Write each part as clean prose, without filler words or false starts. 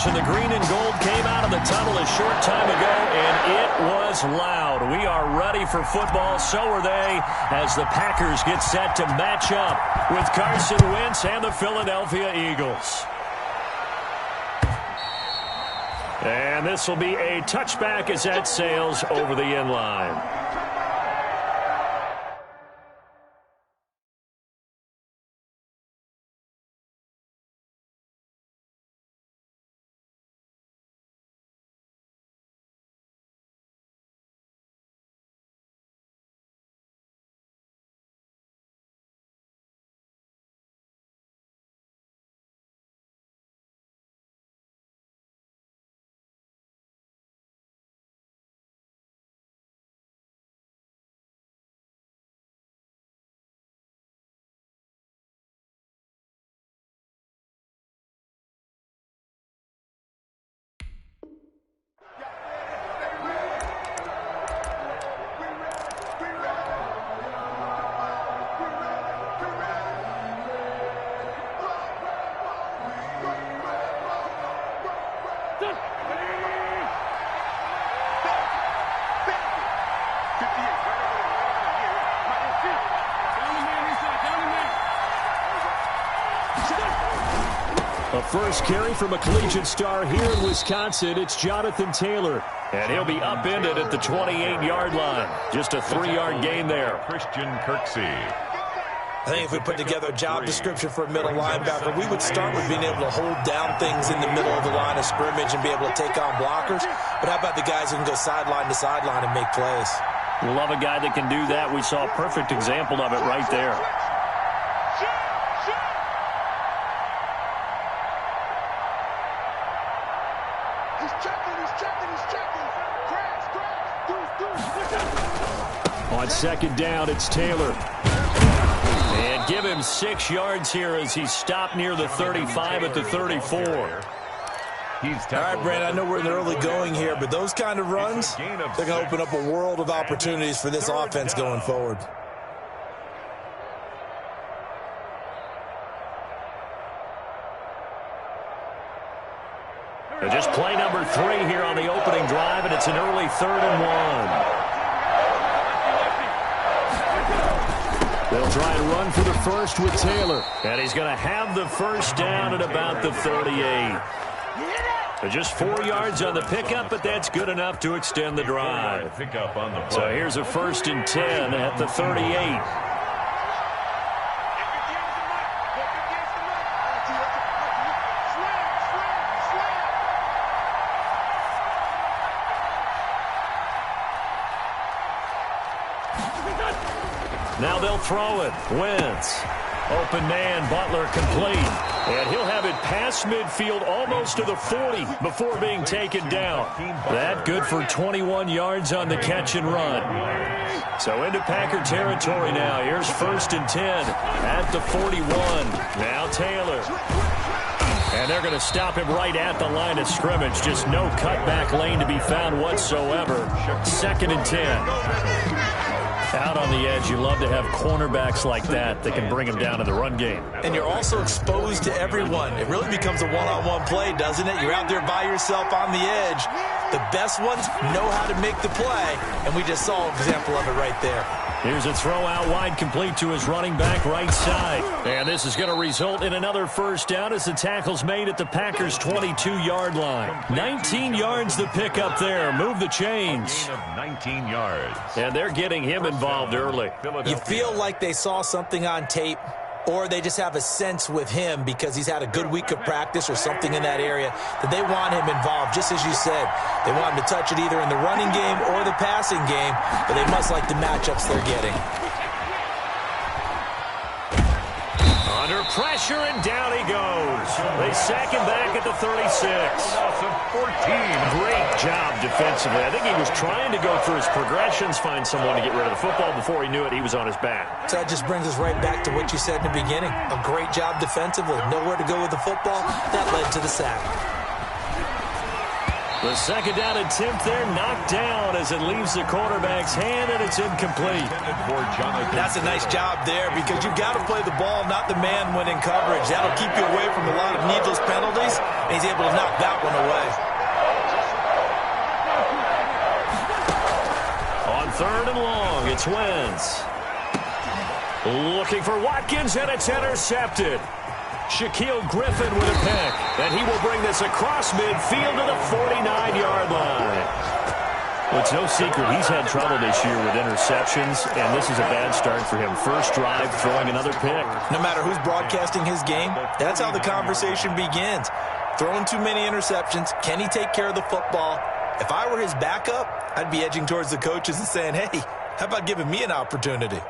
Coverage, and the green and gold came out of the tunnel a short time ago, and it was loud. We are ready for football. So are they, as the Packers get set to match up with Carson Wentz and the Philadelphia Eagles. And this will be a touchback as that sails over the end line. A first carry from a collegiate star here in Wisconsin. It's Jonathan Taylor. And he'll be upended at the 28-yard line. Just a 3-yard gain there. Christian Kirksey. I think if we put together a job description for a middle linebacker, we would start with being able to hold down things in the middle of the line of scrimmage and be able to take on blockers. But how about the guys who can go sideline to sideline and make plays? Love a guy that can do that. We saw a perfect example of it right there. On second down, it's Taylor. And give him 6 yards here as he stopped near the 35 at the 34. All right, Brent, I know we're in the early going here, but those kind of runs, they're going to open up a world of opportunities for this offense going forward. Just play number 3 here on the opening drive, and it's an early 3rd and 1. They'll try and run for the first with Taylor. And he's going to have the first down at about the 38. So just 4 yards on the pickup, but that's good enough to extend the drive. So here's a 1st and 10 at the 38. Now they'll throw it. Wentz. Open man, Butler complete. And he'll have it past midfield almost to the 40 before being taken down. That good for 21 yards on the catch and run. So into Packer territory now. Here's 1st and 10 at the 41. Now Taylor. And they're going to stop him right at the line of scrimmage. Just no cutback lane to be found whatsoever. 2nd and 10. Out on the edge, you love to have cornerbacks like that can bring them down to the run game. And you're also exposed to everyone. It really becomes a one-on-one play, doesn't it? You're out there by yourself on the edge. The best ones know how to make the play, and we just saw an example of it right there. Here's a throw out wide, complete to his running back right side. And this is going to result in another first down as the tackle's made at the Packers' 22-yard line. 19 yards the pickup there. Move the chains. 19 yards. And they're getting him involved early. You feel like they saw something on tape, or they just have a sense with him because he's had a good week of practice or something in that area that they want him involved, just as you said. They want him to touch it either in the running game or the passing game, but they must like the matchups they're getting. Under pressure, and down he goes. They sack him back at the 36. Loss of 14. Great job defensively. I think he was trying to go through his progressions, find someone to get rid of the football. Before he knew it, he was on his back. So that just brings us right back to what you said in the beginning. A great job defensively. Nowhere to go with the football. That led to the sack. The second down attempt there knocked down as it leaves the quarterback's hand, and it's incomplete. That's a nice job there because you've got to play the ball, not the man when in coverage. That'll keep you away from a lot of needless penalties, and he's able to knock that one away. On third and long, it's Wentz. Looking for Watkins, and it's intercepted. Shaquille Griffin with a pick, and he will bring this across midfield to the 49-yard line. Well, it's no secret he's had trouble this year with interceptions, and this is a bad start for him. First drive, throwing another pick. No matter who's broadcasting his game, that's how the conversation begins. Throwing too many interceptions, can he take care of the football? If I were his backup, I'd be edging towards the coaches and saying, hey, how about giving me an opportunity?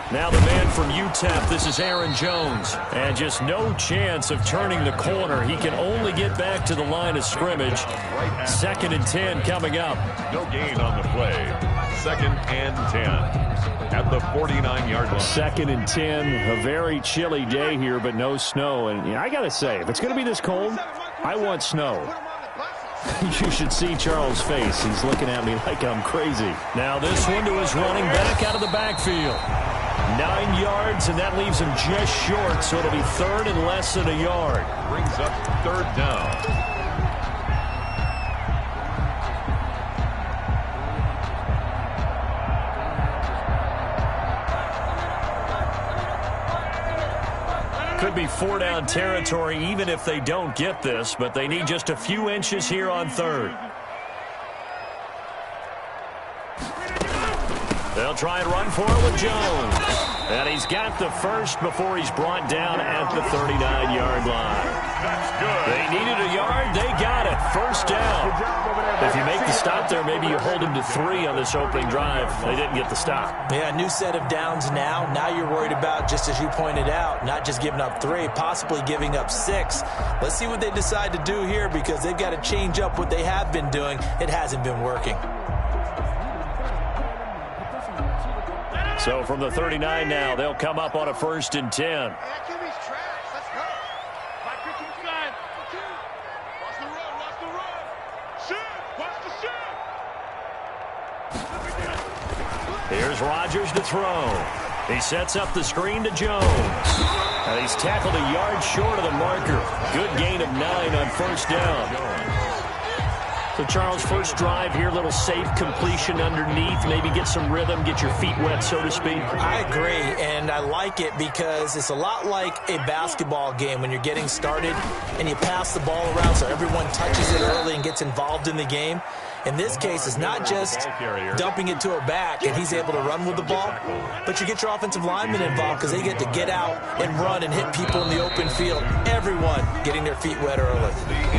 Now the man from UTEP, this is Aaron Jones. And just no chance of turning the corner. He can only get back to the line of scrimmage. 2nd and 10 coming up. No gain on the play. 2nd and 10 at the 49-yard line. 2nd and 10, a very chilly day here, but no snow. And I got to say, if it's going to be this cold, I want snow. You should see Charles' face. He's looking at me like I'm crazy. Now this one to his running back out of the backfield. 9 yards, and that leaves him just short, so it'll be third and less than a yard. Brings up third down. Could be 4-down territory even if they don't get this, but they need just a few inches here on third. They'll try and run for it with Jones. And he's got the first before he's brought down at the 39-yard line. That's good. They needed a yard. They got it. First down. If you make the stop there, maybe you hold them to 3 on this opening drive. They didn't get the stop. Yeah, new set of downs now. Now you're worried about, just as you pointed out, not just giving up 3, possibly giving up 6. Let's see what they decide to do here because they've got to change up what they have been doing. It hasn't been working. So from the 39 now, they'll come up on a 1st and 10. Here's Rodgers to throw. He sets up the screen to Jones. And he's tackled a yard short of the marker. Good gain of 9 on first down. So, Charles, first drive here, little safe completion underneath, maybe get some rhythm, get your feet wet, so to speak. I agree, and I like it because it's a lot like a basketball game when you're getting started and you pass the ball around so everyone touches it early and gets involved in the game. In this case, it's not just dumping it to a back and he's able to run with the ball, but you get your offensive linemen involved because they get to get out and run and hit people in the open field. Everyone getting their feet wet early.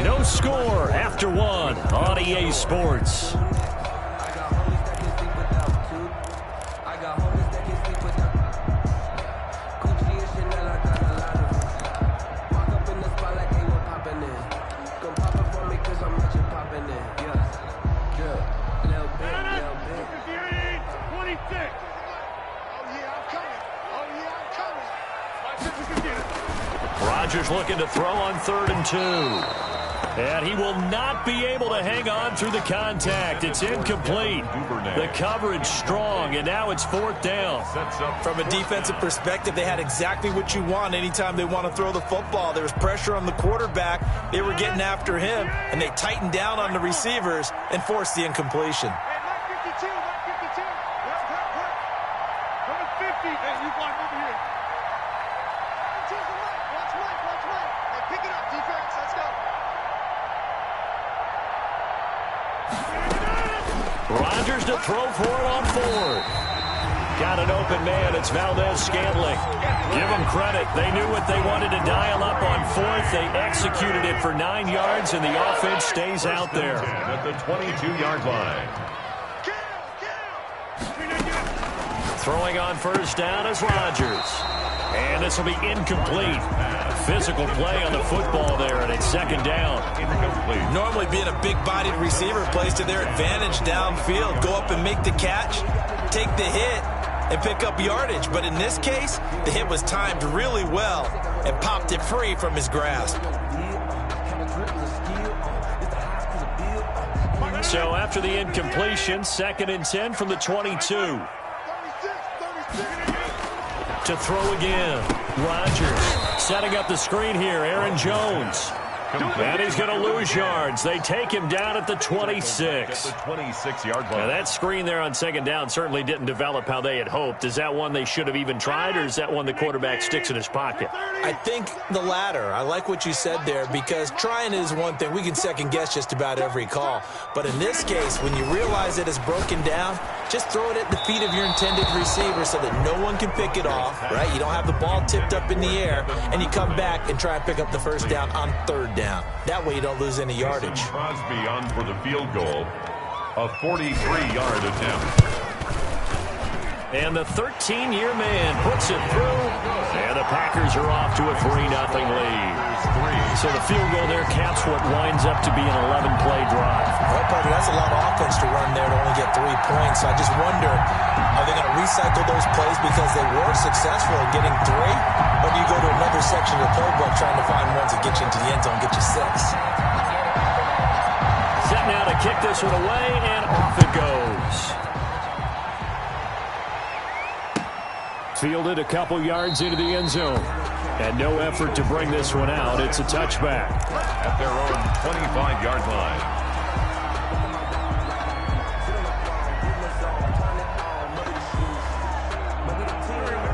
No score after 1 on EA Sports. Rodgers looking to throw on 3rd and 2. And he will not be able to hang on through the contact. It's incomplete. The coverage strong, and now it's 4th down. From a defensive perspective, they had exactly what you want anytime they want to throw the football. There was pressure on the quarterback. They were getting after him, and they tightened down on the receivers and forced the incompletion. Rodgers to throw for it on 4th. Got an open man. It's Valdez-Scantling. Give them credit. They knew what they wanted to dial up on 4th. They executed it for 9 yards, and the offense stays out there. At the 22-yard line. Throwing on first down is Rodgers. And this will be incomplete. Physical play on the football there, and it's 2nd down. Incomplete. Normally being a big-bodied receiver plays to their advantage downfield. Go up and make the catch, take the hit, and pick up yardage. But in this case, the hit was timed really well and popped it free from his grasp. So after the incompletion, 2nd and 10 from the 22. To throw again. Rodgers setting up the screen here. Aaron Jones. And he's going to lose yards. They take him down at the 26. The 26-yard line. Now that screen there on 2nd down certainly didn't develop how they had hoped. Is that one they should have even tried, or is that one the quarterback sticks in his pocket? I think the latter. I like what you said there, because trying is one thing. We can second-guess just about every call. But in this case, when you realize it is broken down, just throw it at the feet of your intended receiver so that no one can pick it off, right? You don't have the ball tipped up in the air, and you come back and try and pick up the first down on 3rd down. That way you don't lose any yardage. Crosby on for the field goal. A 43-yard attempt. And the 13-year man puts it through. And the Packers are off to a 3-0 lead. So the field goal there caps what winds up to be an 11-play drive. Well, Parker, that's a lot of offense to run there to only get 3 points. So I just wonder, are they going to recycle those plays because they were successful in getting 3? Or do you go to another section of the playbook trying to find ones that get you into the end zone and get you 6? Set now to kick this one away, and off it goes. Fielded a couple yards into the end zone. And no effort to bring this one out. It's a touchback. At their own 25-yard line.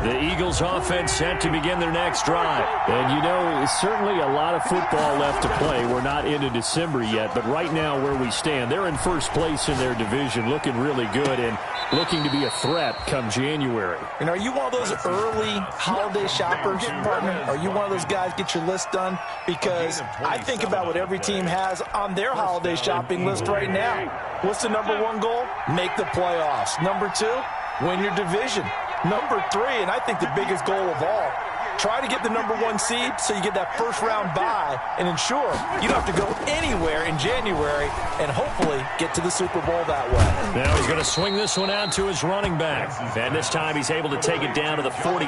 The Eagles offense set to begin their next drive. And you know, certainly a lot of football left to play. We're not into December yet, but right now where we stand, they're in first place in their division, looking really good and looking to be a threat come January. And are you one of those early holiday shoppers, partner? Are you one of those guys get your list done? Because I think about what every team has on their holiday shopping list right now. What's the number 1 goal? Make the playoffs. Number 2, win your division. Number 3, and I think the biggest goal of all, try to get the number 1 seed so you get that first-round bye and ensure you don't have to go anywhere in January and hopefully get to the Super Bowl that way. Now he's going to swing this one out to his running back. And this time he's able to take it down to the 42.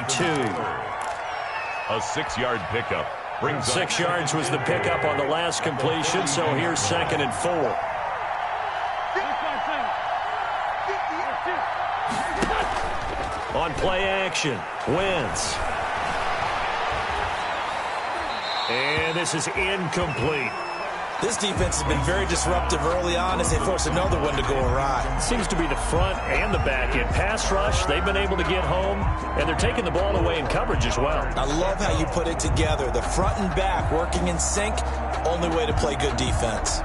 A 6-yard pickup. Brings 6 yards was the pickup on the last completion, so here's 2nd and 4. On play action, Wentz. And this is incomplete. This defense has been very disruptive early on as they force another one to go awry. Seems to be the front and the back end. Pass rush, they've been able to get home, and they're taking the ball away in coverage as well. I love how you put it together. The front and back working in sync, only way to play good defense.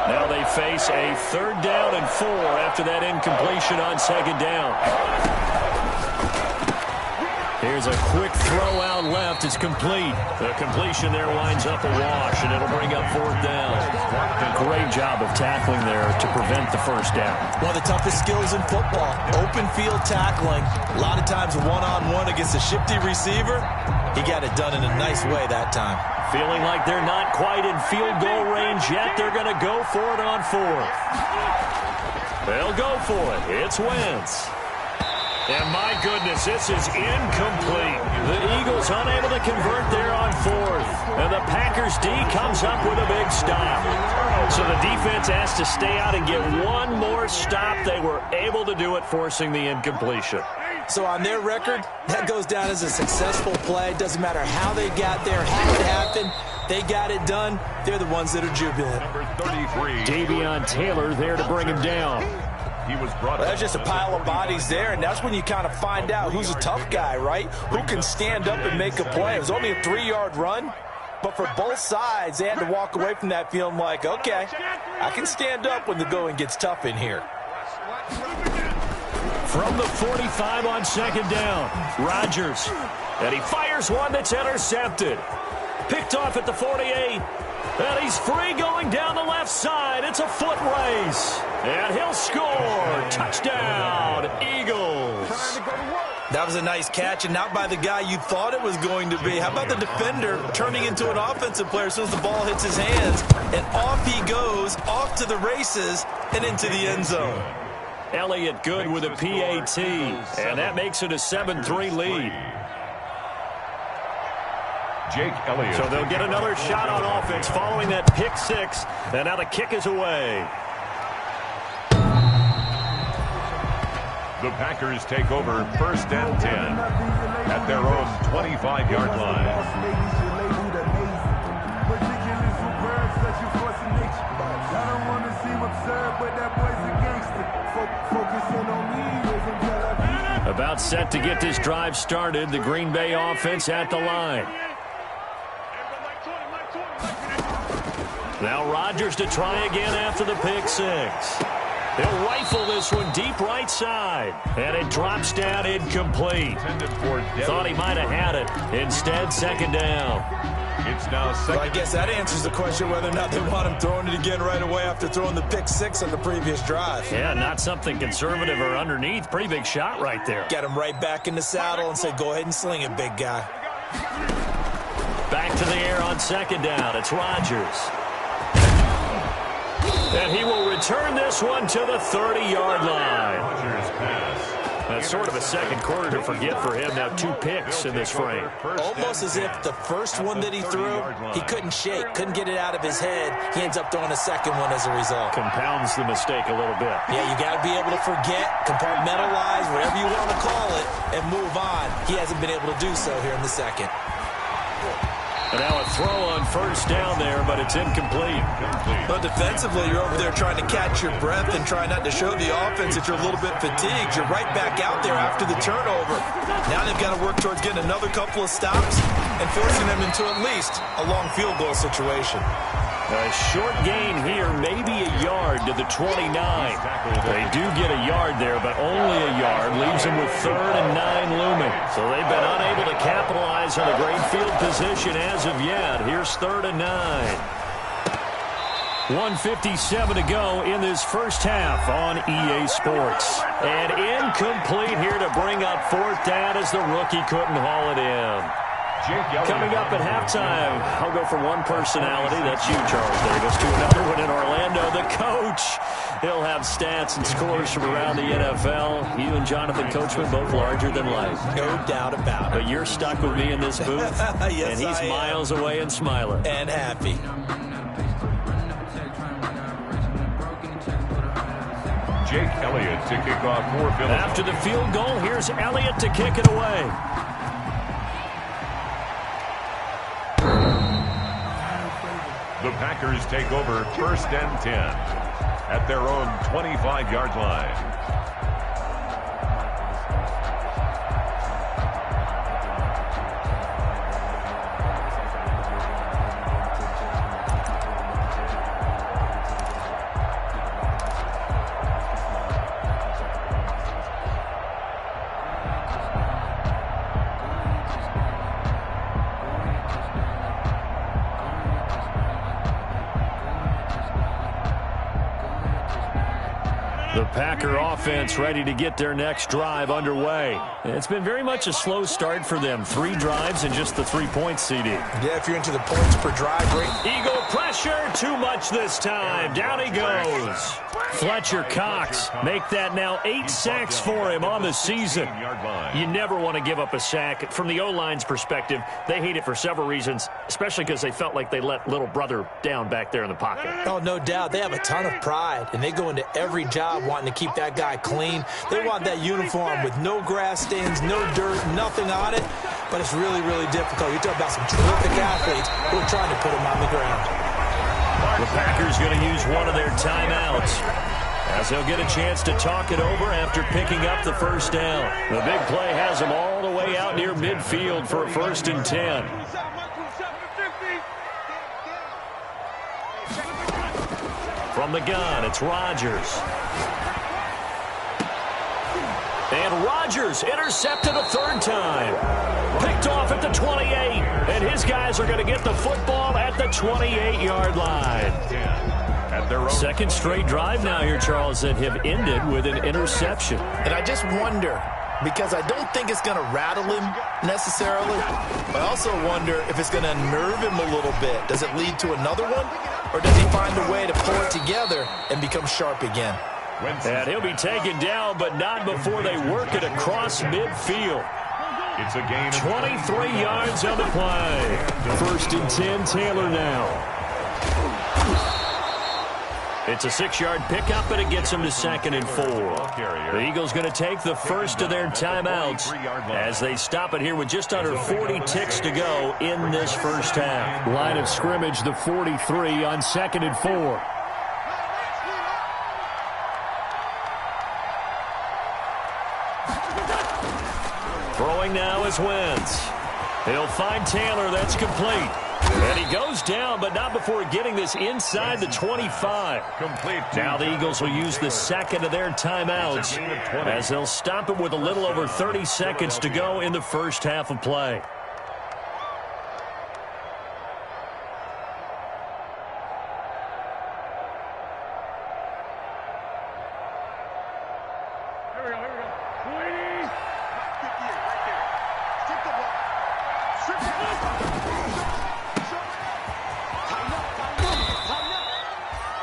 Now they face a 3rd down and 4 after that incompletion on 2nd down. Here's a quick throw out left. It's complete. The completion there winds up a wash, and it'll bring up 4th down. Great job of tackling there to prevent the first down. One of the toughest skills in football, open field tackling. A lot of times one-on-one against a shifty receiver. He got it done in a nice way that time. Feeling like they're not quite in field goal range yet. They're going to go for it on 4th. They'll go for it. It's Wentz. And my goodness, this is incomplete. The Eagles unable to convert there on 4th. And the Packers D comes up with a big stop. So the defense has to stay out and get one more stop. They were able to do it, forcing the incompletion. So on their record, that goes down as a successful play. Doesn't matter how they got there, how it happened. They got it done. They're the ones that are jubilant. Number 33. Davion Taylor there to bring him down. He was brought There's just a pile of bodies there, and that's when you kind of find out who's a tough guy, right? Who can stand up and make a play. It was only a 3-yard run, but for both sides, they had to walk away from that feeling like, okay, I can stand up when the going gets tough in here. From the 45 on 2nd down, Rodgers. And he fires one that's intercepted. Picked off at the 48. And he's free going down the left side. It's a foot race. And he'll score. Touchdown, Eagles. That was a nice catch, and not by the guy you thought it was going to be. How about the defender turning into an offensive player as soon as the ball hits his hands? And off he goes, off to the races, and into the end zone. Elliott good with a PAT. And that makes it a 7-3 lead. Jake Elliott. So they'll get another shot on offense following that pick six. And now the kick is away. The Packers take over 1st and 10 at their own 25-yard line. About set to get this drive started. The Green Bay offense at the line. Now Rodgers to try again after the pick six. He'll rifle this one deep right side. And it drops down incomplete. Thought he might have had it. Instead, second down. It's now second. Well, I guess that answers the question whether or not they want him throwing it again right away after throwing the pick six on the previous drive. Yeah, not something conservative or underneath. Pretty big shot right there. Get him right back in the saddle and say, go ahead and sling it, big guy. Back to the air on second down. It's Rodgers. And he will return this one to the 30-yard line. Rodgers pass. That's sort of a second quarter to forget for him. Now 2 picks in this frame. Almost as if the first one that he threw, he couldn't shake, couldn't get it out of his head. He ends up throwing a second one as a result. Compounds the mistake a little bit. Yeah, you got to be able to forget, compartmentalize, whatever you want to call it, and move on. He hasn't been able to do so here in the second. And now a throw on first down there, but it's incomplete. But defensively, you're over there trying to catch your breath and try not to show the offense that you're a little bit fatigued. You're right back out there after the turnover. Now they've got to work towards getting another couple of stops and forcing them into at least a long field goal situation. A short gain here, maybe a yard to the 29. They do get a yard there, but only a yard. Leaves them with 3rd and 9 looming. So they've been unable to capitalize on a great field position as of yet. Here's 3rd and 9. 1:57 to go in this first half on EA Sports. And incomplete here to bring up 4th down as the rookie couldn't haul it in. Coming up at halftime, I'll go for one personality. That's you, Charles Davis, to another one in Orlando. The coach. He'll have stats and scores from around the NFL. You and Jonathan Coachman, both larger than life. No doubt about it. But you're stuck with me in this booth. Yes, and he's I am. miles away and smiling. And happy. Jake Elliott to kick off for Philadelphia. After the field goal, here's Elliott to kick it away. The Packers take over 1st and 10 at their own 25-yard line. The Packer offense ready to get their next drive underway. It's been very much a slow start for them. 3 drives and just the 3 points, CD. Yeah, if you're into the points per drive rate. Eagle pressure, too much this time. Down he goes. Fletcher Cox make that now 8 sacks for him on the season. You never want to give up a sack. From the O-line's perspective, they hate it for several reasons, especially because they felt like they let little brother down back there in the pocket. Oh, no doubt. They have a ton of pride, and they go into every job wanting to keep that guy clean. They want that uniform with no grass stains, no dirt, nothing on it, but it's really, really difficult. You're talking about some terrific athletes who are trying to put him on the ground. The Packers going to use one of their timeouts as they'll get a chance to talk it over after picking up the first down. The big play has them all the way out near midfield for a 1st and 10. From the gun, it's Rodgers. And Rodgers intercepted a 3rd time. Picked off at the 28. And his guys are going to get the football at the 28-yard line. Second straight drive now here, Charles, that have ended with an interception. And I just wonder, because I don't think it's going to rattle him necessarily, but I also wonder if it's going to unnerve him a little bit. Does it lead to another one? Or does he find a way to pull it together and become sharp again? And he'll be taken down, but not before they work it across midfield. It's a gain of 23 yards on the play. 1st and 10, Taylor now. It's a 6-yard pickup, and it gets them to 2nd and 4. The Eagles going to take the first of their timeouts as they stop it here with just under 40 ticks to go in this first half. Line of scrimmage, the 43 on 2nd and 4. Throwing now is Wentz. He'll find Taylor. That's complete. And he goes down, but not before getting this inside the 25. Complete. Now the Eagles will use the second of their timeouts as they'll stop it with a little over 30 seconds to go in the first half of play.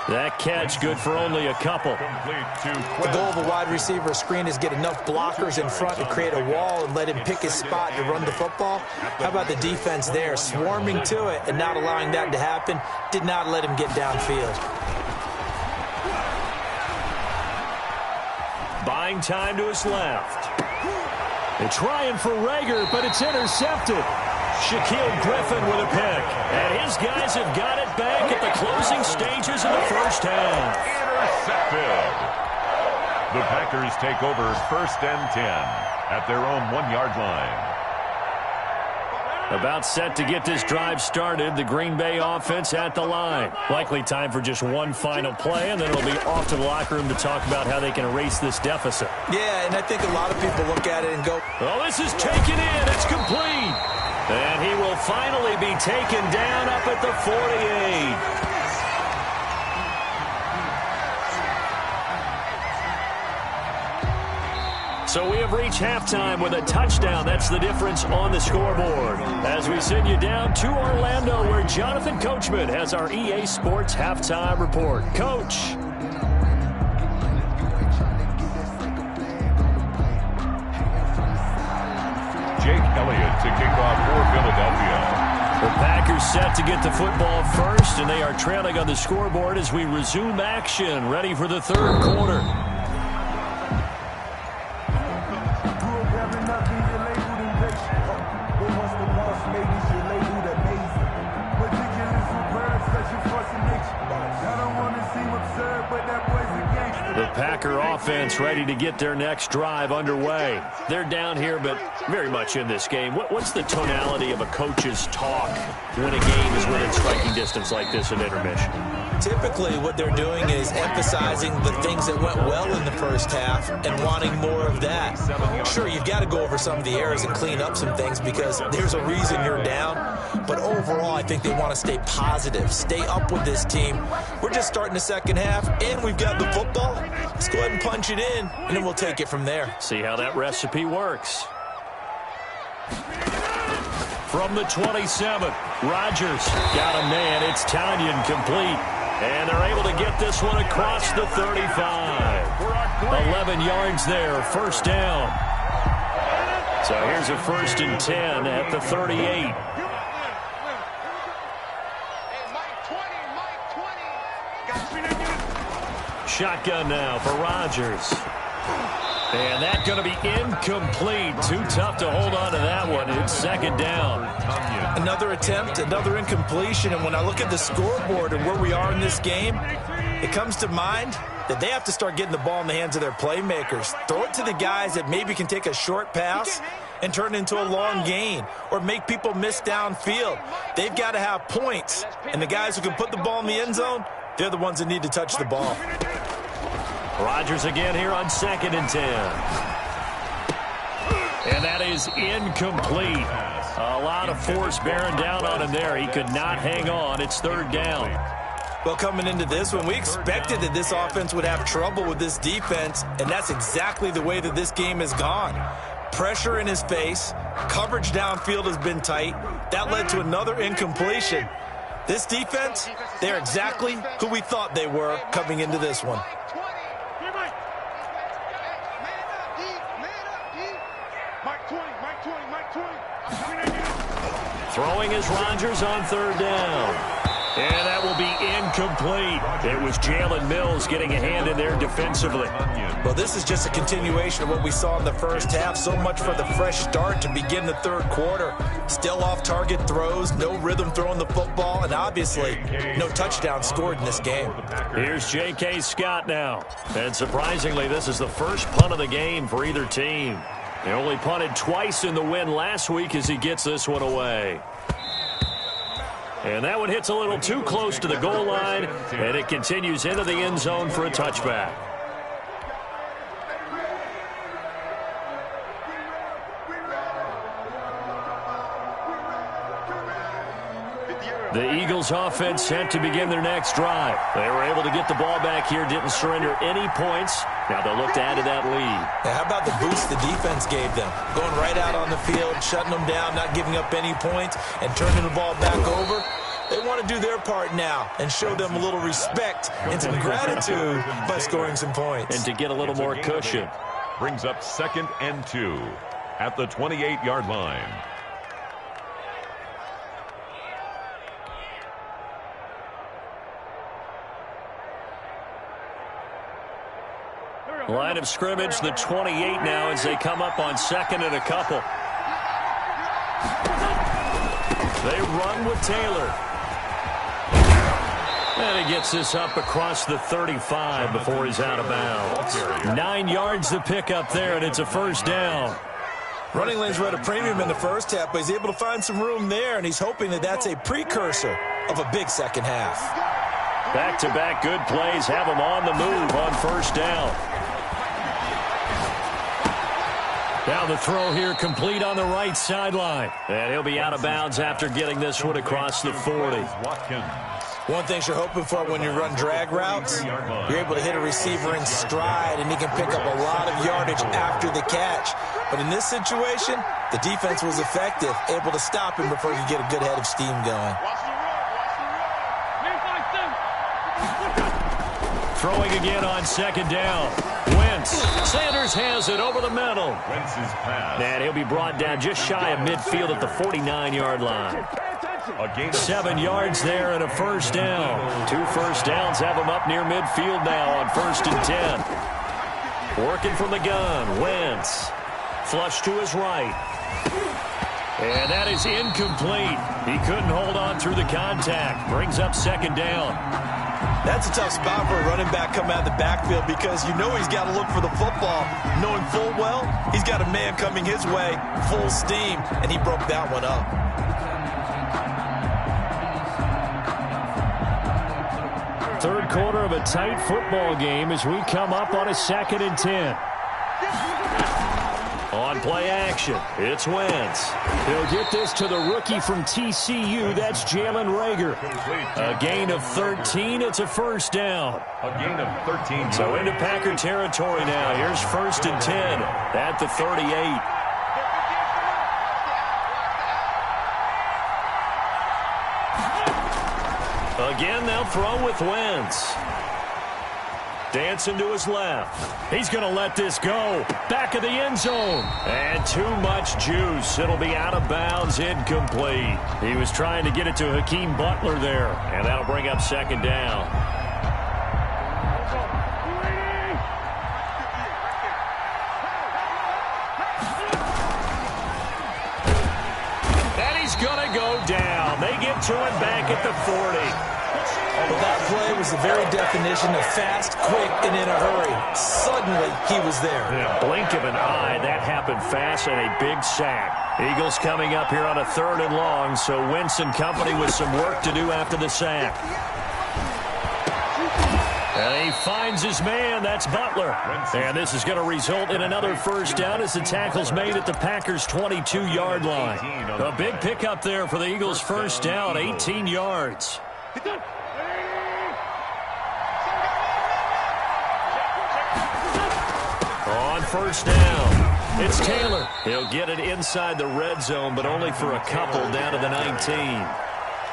That catch good for only a couple. The goal of a wide receiver screen is get enough blockers in front to create a wall and let him pick his spot to run the football. How about the defense there, swarming to it and not allowing that to happen? Did not let him get downfield. Buying time to his left. They're trying for Reagor, but it's intercepted. Shaquill Griffin with a pick. And his guys have got it back at the closing stages of the first half. Intercepted. The Packers take over 1st and 10 at their own 1-yard line. About set to get this drive started, the Green Bay offense at the line. Likely time for just one final play, and then it'll be off to the locker room to talk about how they can erase this deficit. Yeah, and I think a lot of people look at it and go, oh, this is taken in. It's complete. And he will finally be taken down up at the 48. So we have reached halftime with a touchdown. That's the difference on the scoreboard. As we send you down to Orlando, where Jonathan Coachman has our EA Sports Halftime Report. Coach. Jake Elliott to kick off for Philadelphia. The Packers set to get the football first, and they are trailing on the scoreboard as we resume action, ready for the third quarter. The Packer offense ready to get their next drive underway. They're down here, but very much in this game. What's the tonality of a coach's talk when a game is within striking distance like this at intermission? Typically, what they're doing is emphasizing the things that went well in the first half and wanting more of that. Sure, you've got to go over some of the errors and clean up some things because there's a reason you're down. But overall, I think they want to stay positive, stay up with this team. We're just starting the second half, and we've got the football. Let's go ahead and punch it in, and then we'll take it from there. See how that recipe works. From the 27, Rodgers got a man. It's Tanyan complete. And they're able to get this one across the 35. 11 yards there, first down. So here's a 1st and 10 at the 38. Shotgun now for Rodgers. And that's going to be incomplete. Too tough to hold on to that one. It's second down. Another attempt, another incompletion. And when I look at the scoreboard and where we are in this game, it comes to mind that they have to start getting the ball in the hands of their playmakers. Throw it to the guys that maybe can take a short pass and turn it into a long gain or make people miss downfield. They've got to have points. And the guys who can put the ball in the end zone, they're the ones that need to touch the ball. Rodgers again here on 2nd and 10. And that is incomplete. A lot of force bearing down on him there. He could not hang on. It's third down. Well, coming into this one, we expected that this offense would have trouble with this defense, and that's exactly the way that this game has gone. Pressure in his face. Coverage downfield has been tight. That led to another incompletion. This defense, they're exactly who we thought they were coming into this one. Throwing is Rodgers on third down. And that will be incomplete. It was Jalen Mills getting a hand in there defensively. Well, this is just a continuation of what we saw in the first half. So much for the fresh start to begin the third quarter. Still off-target throws, no rhythm throwing the football, and obviously no touchdown scored in this game. Here's J.K. Scott now. And surprisingly, this is the first punt of the game for either team. They only punted twice in the win last week as he gets this one away. And that one hits a little too close to the goal line, and it continues into the end zone for a touchback. The Eagles offense set to begin their next drive. They were able to get the ball back here, didn't surrender any points. Now they'll look to add to that lead. Now, how about the boost the defense gave them? Going right out on the field, shutting them down, not giving up any points, and turning the ball back over. They want to do their part now and show them a little respect and some gratitude by scoring some points. And to get a little more cushion. Brings up 2nd and 2 at the 28-yard line. Line of scrimmage, the 28 now as they come up on 2nd and a couple. They run with Taylor. And he gets this up across the 35 before he's out of bounds. 9 yards to pick up there, and it's a first down. Running lanes were at a premium in the first half, but he's able to find some room there, and he's hoping that that's a precursor of a big second half. Back-to-back good plays have him on the move on first down. Now the throw here complete on the right sideline. And he'll be out of bounds after getting this one across the 40. One thing you're hoping for when you run drag routes, you're able to hit a receiver in stride, and he can pick up a lot of yardage after the catch. But in this situation, the defense was effective, able to stop him before he could get a good head of steam going. Throwing again on 2nd down. Wentz. Sanders has it over the middle. Wentz's pass. And he'll be brought down just shy of midfield at the 49-yard line. 7 yards there and a first down. 2 first downs have him up near midfield now on 1st and 10. Working from the gun. Wentz. Flush to his right. And that is incomplete. He couldn't hold on through the contact. Brings up 2nd down. That's a tough spot for a running back coming out of the backfield because you know he's got to look for the football, knowing full well he's got a man coming his way, full steam, and he broke that one up. Third quarter of a tight football game as we come up on a 2nd and 10. On play action, it's Wentz. He'll get this to the rookie from TCU. That's Jalen Reagor. A gain of 13. It's a first down. A gain of 13. So into Packer territory now. Here's 1st and 10 at the 38. Again, they'll throw with Wentz. Dancing to his left. He's going to let this go. Back of the end zone. And too much juice. It'll be out of bounds, incomplete. He was trying to get it to Hakeem Butler there. And that'll bring up 2nd down. And he's going to go down. They get to him back at the 40. Well, that play was the very definition of fast, quick, and in a hurry. Suddenly, he was there. In a blink of an eye, that happened fast and a big sack. Eagles coming up here on a 3rd and long, so Wentz and company with some work to do after the sack. And he finds his man. That's Butler. And this is going to result in another first down as the tackle's made at the Packers' 22-yard line. A big pickup there for the Eagles' first down, 18 yards. On first down, it's Taylor. He'll get it inside the red zone, but only for a couple down to the 19.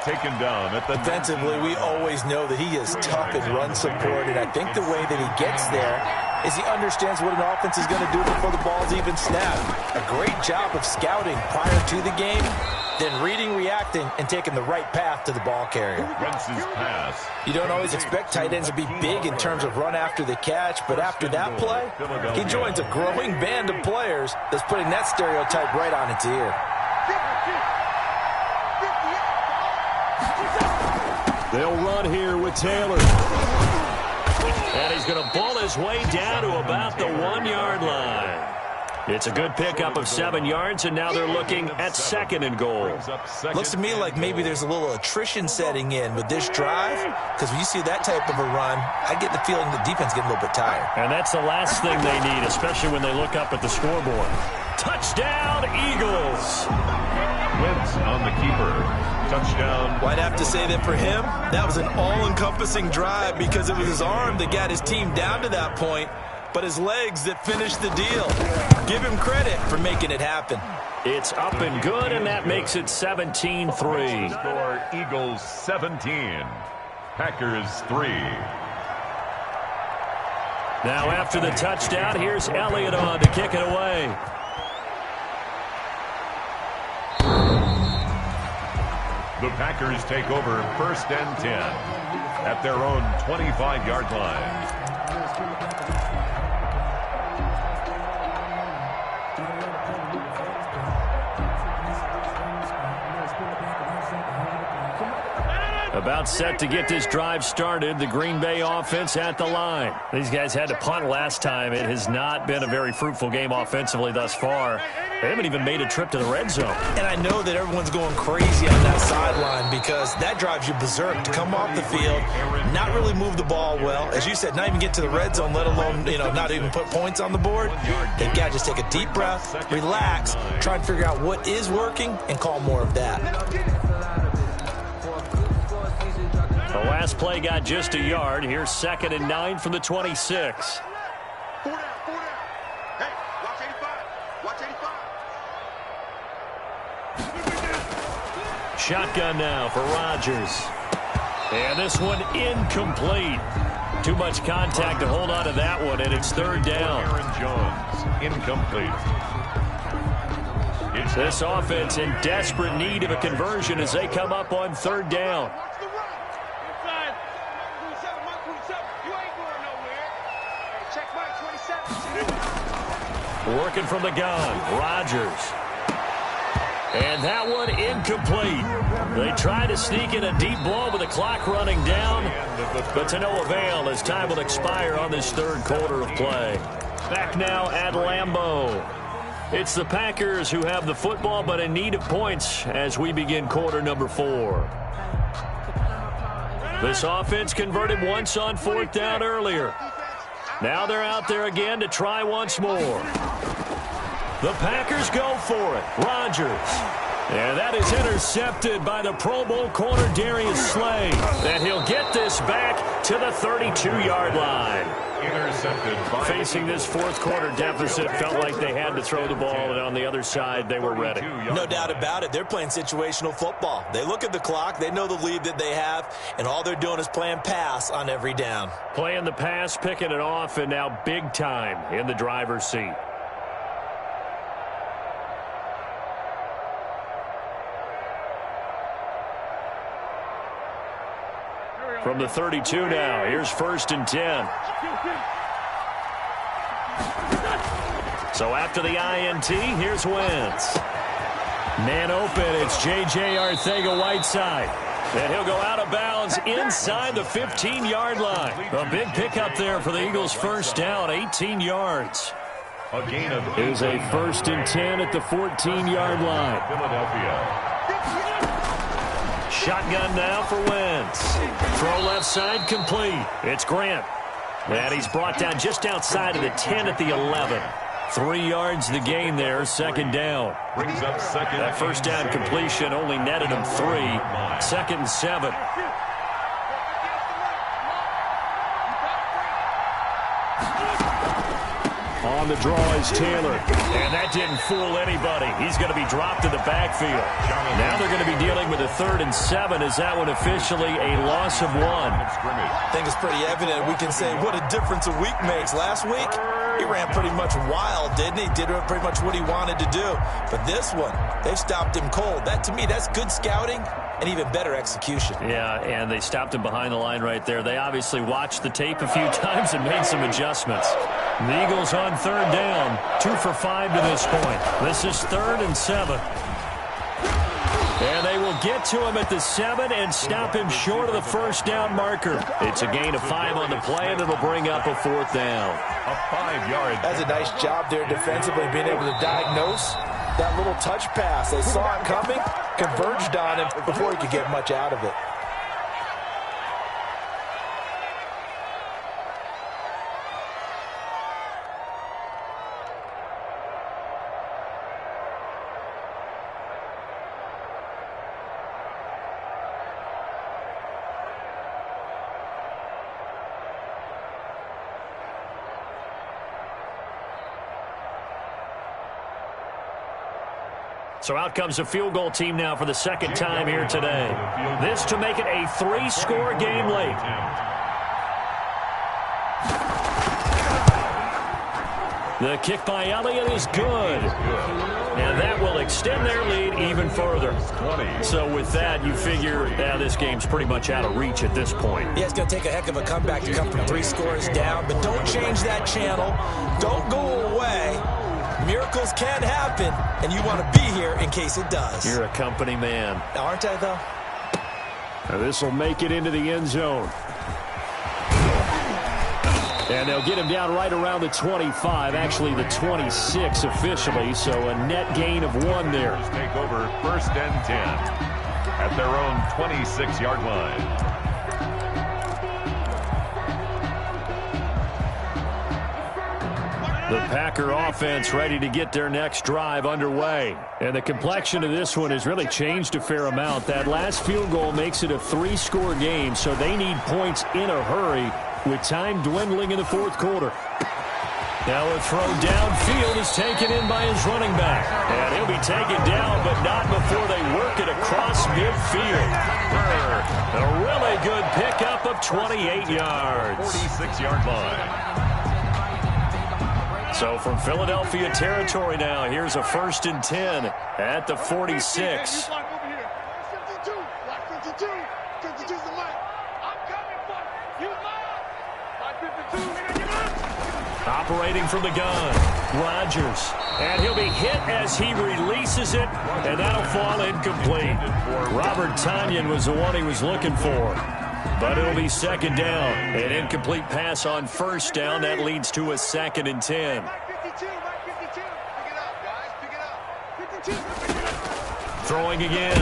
Taken down at the defensively, we always know that he is tough in run support, and I think the way that he gets there is he understands what an offense is going to do before the ball's even snapped. A great job of scouting prior to the game, then reading, reacting, and taking the right path to the ball carrier. Wentz's pass. You don't always expect tight ends to be big in terms of run after the catch, but after that play, he joins a growing band of players that's putting that stereotype right on its ear. They'll run here with Taylor. And he's going to ball his way down to about the 1-yard line. It's a good pickup of 7 yards, and now they're looking at 2nd and goal. Looks to me like maybe there's a little attrition setting in with this drive, because when you see that type of a run, I get the feeling the defense getting a little bit tired. And that's the last thing they need, especially when they look up at the scoreboard. Touchdown, Eagles! Wentz on the keeper. Touchdown. Well, I'd have to say that for him, that was an all-encompassing drive because it was his arm that got his team down to that point, but his legs that finished the deal. Give him credit for making it happen. It's up and good, and that makes it 17-3. Score Eagles 17. Packers 3. Now after the touchdown, here's Elliott on to kick it away. The Packers take over 1st and 10 at their own 25-yard line. About set to get this drive started. The Green Bay offense at the line. These guys had to punt last time. It has not been a very fruitful game offensively thus far. They haven't even made a trip to the red zone. And I know that everyone's going crazy on that sideline because that drives you berserk to come off the field, not really move the ball well. As you said, not even get to the red zone, let alone, not even put points on the board. They've got to just take a deep breath, relax, try and figure out what is working, and call more of that. The last play got just a yard. Here's 2nd and 9 from the 26. Shotgun now for Rodgers. And this one incomplete. Too much contact to hold on to that one, and it's 3rd down. Aaron Jones, incomplete. This offense in desperate need of a conversion as they come up on 3rd down. Working from the gun, Rodgers. And that one incomplete. They try to sneak in a deep ball with the clock running down, but to no avail as time will expire on this 3rd quarter of play. Back now at Lambeau. It's the Packers who have the football, but in need of points as we begin quarter number 4. This offense converted once on 4th down earlier. Now they're out there again to try once more. The Packers go for it. Rodgers. And that is intercepted by the Pro Bowl corner Darius Slay. And he'll get this back to the 32-yard line. Intercepted by facing this 4th quarter deficit, felt like they had to throw the ball, and on the other side, they were ready. No doubt about it. They're playing situational football. They look at the clock. They know the lead that they have, and all they're doing is playing pass on every down. Playing the pass, picking it off, and now big time in the driver's seat. From the 32 now, here's 1st and 10. So after the INT, here's Wentz. Man open, it's J.J. Arcega-Whiteside. And he'll go out of bounds inside the 15-yard line. A big pickup there for the Eagles' 1st down, 18 yards. A gain of Here's a 1st and 10 at the 14-yard line. Philadelphia. Shotgun now for Wentz. Throw left side complete. It's Grant. And he's brought down just outside of the 10 at the 11. 3 yards the gain there, 2nd down. Brings up 2nd. That 1st down completion only netted him 3. 2nd and 7. On the draw is Taylor. And that didn't fool anybody. He's going to be dropped in the backfield. Now they're going to be dealing with a 3rd and 7. Is that one officially a loss of 1? I think it's pretty evident. We can say what a difference a week makes. Last week, he ran pretty much wild, didn't he? Did pretty much what he wanted to do. But this one, they've stopped him cold. That, to me, that's good scouting and even better execution. Yeah, and they stopped him behind the line right there. They obviously watched the tape a few times and made some adjustments. The Eagles on 3rd down, 2 for 5 to this point. This is 3rd and 7. And they will get to him at the 7 and stop him short of the 1st down marker. It's a gain of 5 on the play, and it'll bring up a 4th down. A 5-yard. That's a nice job there defensively, being able to diagnose that little touch pass. They saw it coming, converged on him before he could get much out of it. So out comes a field goal team now for the 2nd time here today. This to make it a 3-score game late. The kick by Elliott is good. And that will extend their lead even further. So with that, you figure this game's pretty much out of reach at this point. Yeah, it's going to take a heck of a comeback to come from 3 scores down. But don't change that channel. Don't go away. Miracles can happen, and you want to be here in case it does. You're a company man. Aren't I, though? This will make it into the end zone. And they'll get him down right around the 25, actually the 26 officially, so a net gain of 1 there. Take over 1st and 10 at their own 26-yard line. The Packer offense ready to get their next drive underway. And the complexion of this one has really changed a fair amount. That last field goal makes it a 3-score game, so they need points in a hurry with time dwindling in the 4th quarter. Now a throw downfield is taken in by his running back. And he'll be taken down, but not before they work it across midfield. A really good pickup of 28 yards. 46-yard line. So from Philadelphia territory now, here's a 1st and 10 at the 46. Operating from the gun, Rodgers. And he'll be hit as he releases it, and that'll fall incomplete. Robert Tonyan was the one he was looking for. But it'll be 2nd down. An incomplete pass on 1st down. That leads to a 2nd and 10. Throwing again.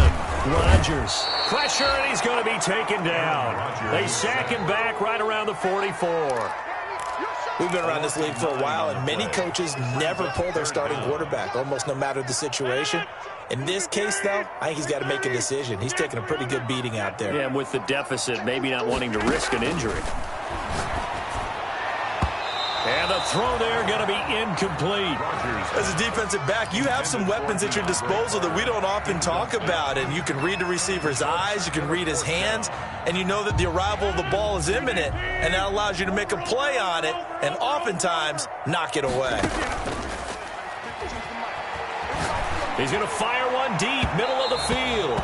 Rodgers. Pressure, and he's going to be taken down. They sack him back right around the 44. We've been around this league for a while, and many coaches never pull their starting quarterback, almost no matter the situation. In this case, though, I think he's got to make a decision. He's taking a pretty good beating out there. Yeah, and with the deficit, maybe not wanting to risk an injury. And the throw there going to be incomplete. As a defensive back, you have some weapons at your disposal that we don't often talk about. And you can read the receiver's eyes, you can read his hands, and you know that the arrival of the ball is imminent. And that allows you to make a play on it and oftentimes knock it away. He's going to fire one deep, middle of the field.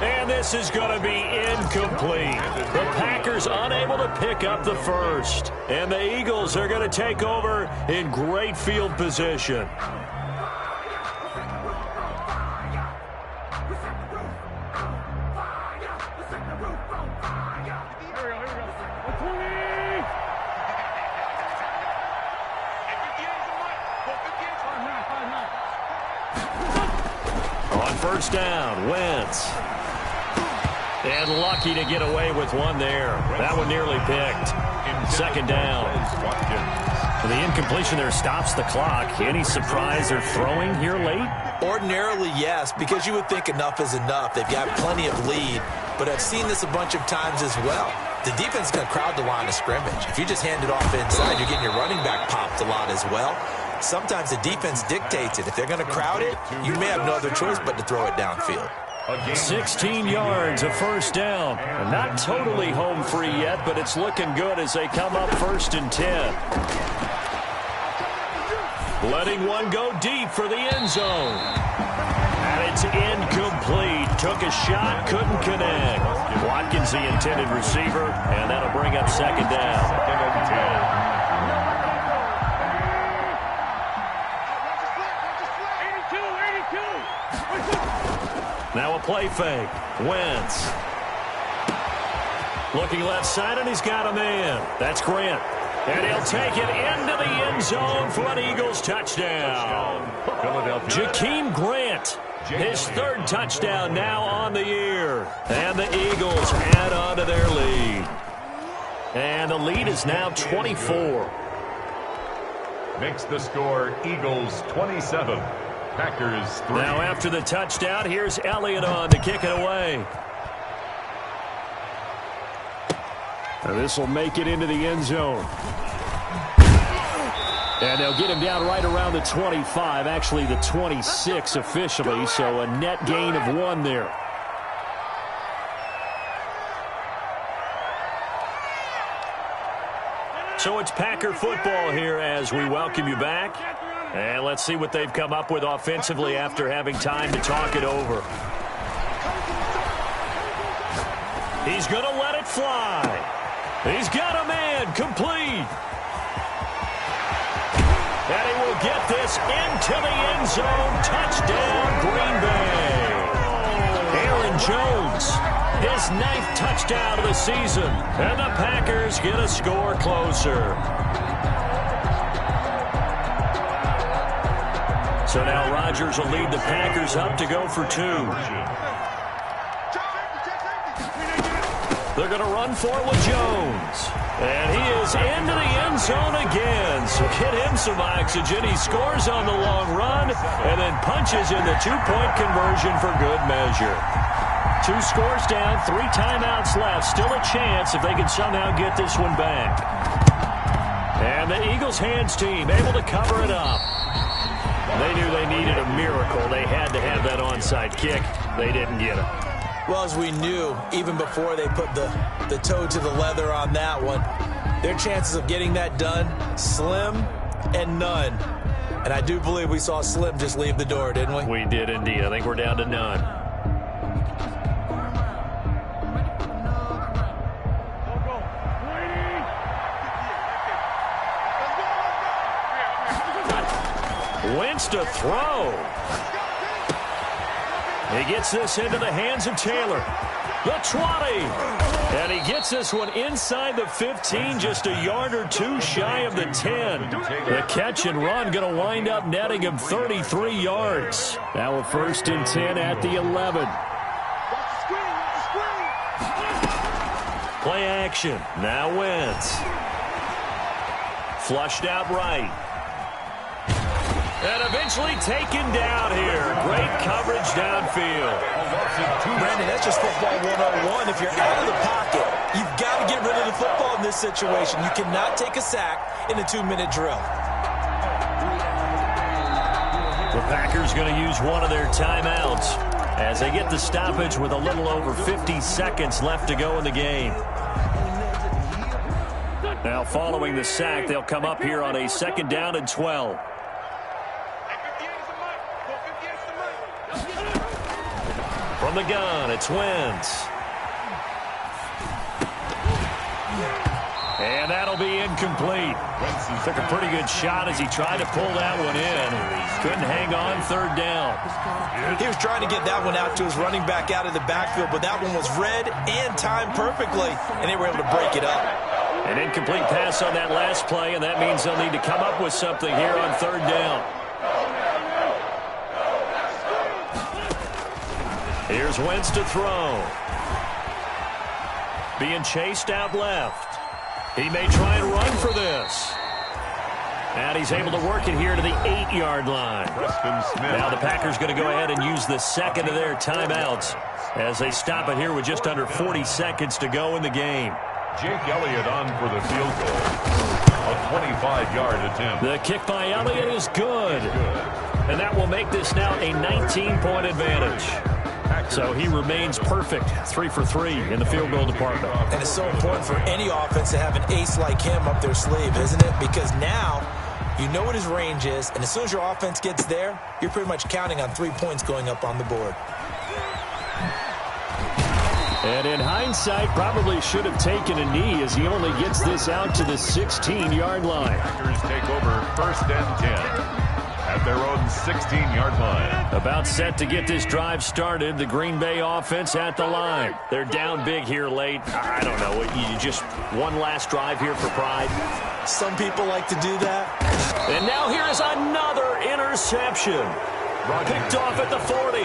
And this is going to be incomplete. The Packers unable to pick up the first. And the Eagles are going to take over in great field position. On 1st down, Wentz. And lucky to get away with one there. That one nearly picked. 2nd down. The incompletion there stops the clock. Any surprise they're throwing here late? Ordinarily, yes, because you would think enough is enough. They've got plenty of lead, but I've seen this a bunch of times as well. The defense is going to crowd the line of scrimmage. If you just hand it off inside, you're getting your running back popped a lot as well. sometimes the defense dictates it. If they're going to crowd it, you may have no other choice but to throw it downfield. 16 yards, a first down. Not totally home free yet, but it's looking good as they come up 1st and 10. Letting one go deep for the end zone. And it's incomplete. Took a shot, couldn't connect. Watkins the intended receiver, and that'll bring up 2nd down. 2nd and 10. Now a play fake. Wentz. Looking left side, and he's got a man. That's Grant. And he'll take it into the end zone for an Eagles touchdown. Jakeem Grant, his 3rd touchdown now on the year. And the Eagles add on to their lead. And the lead is now 24. Makes the score Eagles 27. Packers 3. Now after the touchdown, here's Elliott on to kick it away. And this will make it into the end zone. And they'll get him down right around the 25, actually the 26 officially, so a net gain of 1 there. So it's Packer football here as we welcome you back. And let's see what they've come up with offensively after having time to talk it over. He's going to let it fly. He's got a man complete. And he will get this into the end zone. Touchdown, Green Bay. Aaron Jones, his 9th touchdown of the season. And the Packers get a score closer. So now Rodgers will lead the Packers up to go for 2. They're going to run for it with Jones. And he is into the end zone again. So get him some oxygen. He scores on the long run and then punches in the 2-point conversion for good measure. 2 scores down, 3 timeouts left. Still a chance if they can somehow get this one back. And the Eagles hands team able to cover it up. They knew they needed a miracle. They had to have that onside kick. They didn't get it. Well, as we knew, even before they put the toe to the leather on that one, their chances of getting that done, slim and none. And I do believe we saw Slim just leave the door, didn't we? We did indeed. I think we're down to none. Wentz to throw. He gets this into the hands of Taylor. The 20. And he gets this one inside the 15, just a yard or 2 shy of the 10. The catch and run going to wind up netting him 33 yards. Now a 1st and 10 at the 11. Play action. Now Wentz. Flushed out right. And eventually taken down here. Great coverage downfield. Brandon, that's just football 101. If you're out of the pocket, you've got to get rid of the football in this situation. You cannot take a sack in a 2-minute drill. The Packers going to use one of their timeouts as they get the stoppage with a little over 50 seconds left to go in the game. Now following the sack, they'll come up here on a 2nd down and 12. From the gun, it's Wentz. And that'll be incomplete. Took a pretty good shot as he tried to pull that one in. Couldn't hang on 3rd down. He was trying to get that one out to his running back out of the backfield, but that one was read and timed perfectly, and they were able to break it up. An incomplete pass on that last play, and that means they'll need to come up with something here on 3rd down. Here's Wentz to throw. Being chased out left. He may try and run for this. And he's able to work it here to the 8-yard line. Now the Packers going to go ahead and use the 2nd of their timeouts as they stop it here with just under 40 seconds to go in the game. Jake Elliott on for the field goal. A 25-yard attempt. The kick by Elliott is good. And that will make this now a 19-point advantage. So he remains perfect, 3 for 3 in the field goal department. And it's so important for any offense to have an ace like him up their sleeve, isn't it? Because now you know what his range is, and as soon as your offense gets there, you're pretty much counting on 3 points going up on the board. And in hindsight, probably should have taken a knee as he only gets this out to the 16-yard line. Packers take over 1st and 10. At their own 16-yard line. About set to get this drive started. The Green Bay offense at the line. They're down big here late. I don't know. You just one last drive here for pride. Some people like to do that. And now here is another interception. Picked off at the 40.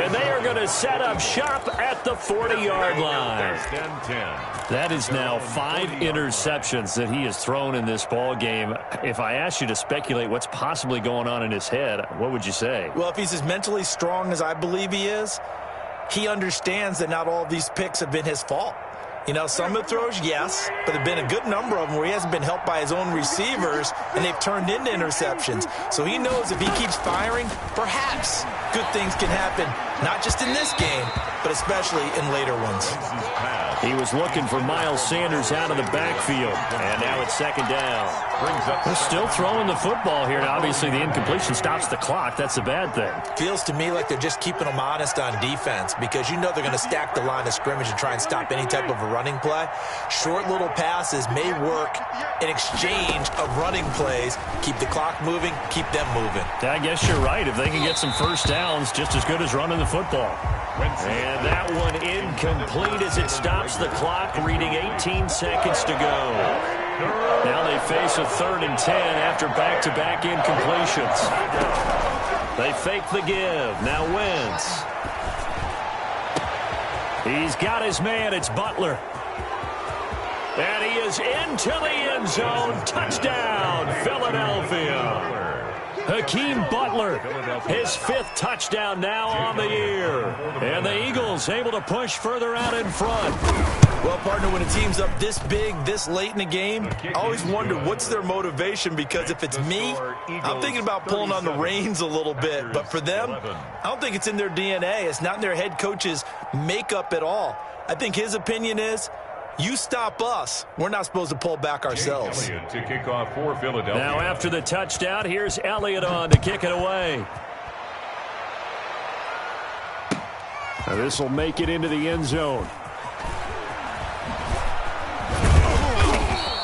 And they are going to set up shop at the 40-yard line. That is now 5 interceptions that he has thrown in this ball game. If I asked you to speculate what's possibly going on in his head, what would you say? Well, if he's as mentally strong as I believe he is, he understands that not all of these picks have been his fault. You know, some of the throws, yes, but there have been a good number of them where he hasn't been helped by his own receivers, and they've turned into interceptions. So he knows if he keeps firing, perhaps good things can happen, not just in this game, but especially in later ones. He was looking for Miles Sanders out of the backfield, and now it's 2nd down. They're still throwing the football here. Now, obviously, the incompletion stops the clock. That's a bad thing. Feels to me like they're just keeping them honest on defense because you know they're going to stack the line of scrimmage and try and stop any type of a running play. Short little passes may work in exchange of running plays. Keep the clock moving, keep them moving. I guess you're right. If they can get some first downs, just as good as running the football. And that one incomplete as it stops the clock, reading 18 seconds to go. Now they face a 3rd and 10 after back-to-back incompletions. They fake the give. Now Wentz. He's got his man. It's Butler. And he is into the end zone. Touchdown, Philadelphia. Hakeem Butler, his 5th touchdown now on the year. And the Eagles able to push further out in front. Well, partner, when a team's up this big, this late in the game, I always wonder what's their motivation, because if it's me, I'm thinking about pulling on the reins a little bit. But for them, I don't think it's in their DNA. It's not in their head coach's makeup at all. I think his opinion is, you stop us, we're not supposed to pull back ourselves. To kick off for Philadelphia. Now after the touchdown, here's Elliott on to kick it away. Now this will make it into the end zone.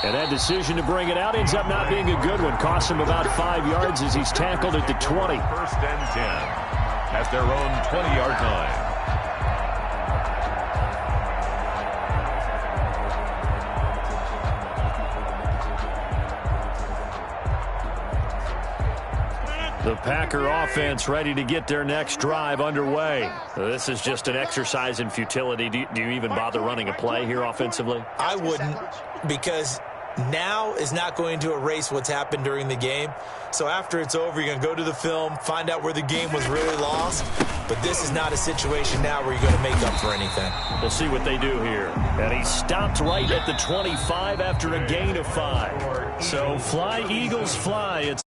And that decision to bring it out ends up not being a good one. Costs him about 5 yards as he's tackled at the 20. 1st and 10 at their own 20-yard line. The Packer offense ready to get their next drive underway. This is just an exercise in futility. Do you even bother running a play here offensively? I wouldn't, because now is not going to erase what's happened during the game. So after it's over, you're going to go to the film, find out where the game was really lost. But this is not a situation now where you're going to make up for anything. We'll see what they do here. And he stopped right at the 25 after a gain of 5. So fly, Eagles, fly. It's